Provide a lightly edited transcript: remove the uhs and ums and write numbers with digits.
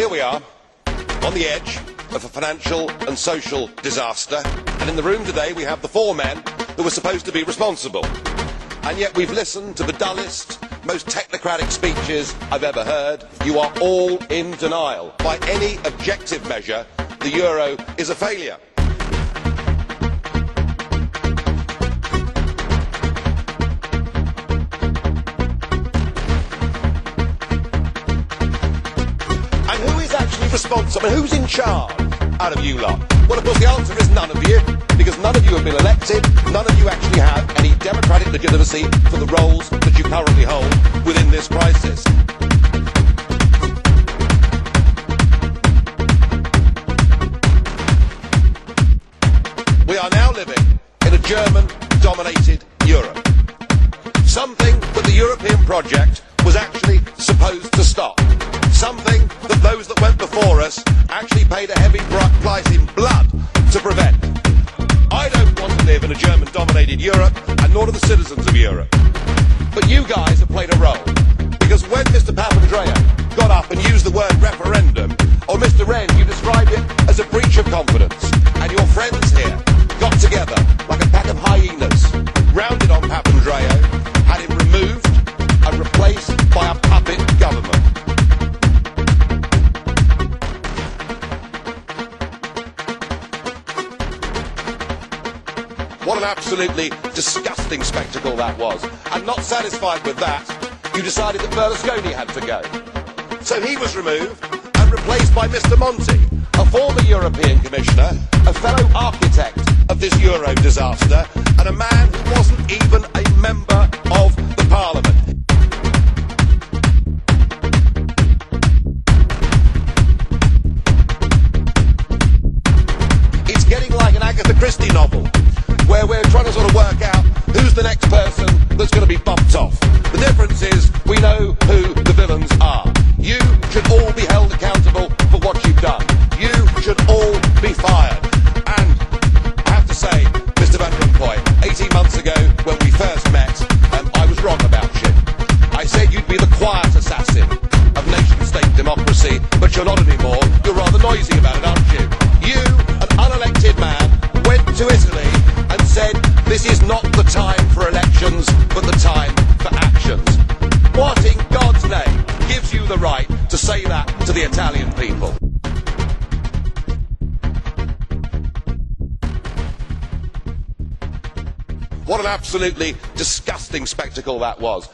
Here we are, on the edge of a financial and social disaster, and in the room today we have the four men who were supposed to be responsible. And yet we've listened to the dullest, most technocratic speeches I've ever heard. You are all in denial. By any objective measure, the euro is a failure. Responsible. Who's in charge out of you lot? Well, of course, the answer is none of you, because none of you have been elected, none of you actually have any democratic legitimacy for the roles that you currently hold within this crisis. We are now living in a German-dominated Europe. Something that the European project was actually supposed to stop. Something that those that went before us actually paid a heavy price in blood to prevent. I don't want to live in a German-dominated Europe, and nor do the citizens of Europe. But you guys have played a role. Because when Mr. Papandreou got up and used the word referendum, or Mr. Wren, you described it as a breach of confidence, and your friends here got together like a pack of hyenas, rounded on Papandreou, had him removed and replaced by a puppet government. What an absolutely disgusting spectacle that was. And not satisfied with that, you decided that Berlusconi had to go. So he was removed and replaced by Mr. Monti, a former European Commissioner, a fellow architect of this Euro disaster, and a man who wasn't even a member of the Parliament. It's getting like an Agatha Christie novel, where we're trying to sort of work out who's the next person that's going to be bumped off. The difference is we know who the villains are. You should all be held accountable for what you've done. You should all be fired. And I have to say, Mr. Van Rompuy, 18 months ago when we first met, I was wrong about you. I said you'd be the quiet assassin of nation-state democracy, but you're not anymore. You're rather noisy about it, aren't you? You, an unelected man, went to Italy and said this is not the time for elections but the time for actions. What in God's name gives you the right to say that to the Italian people? What an absolutely disgusting spectacle that was.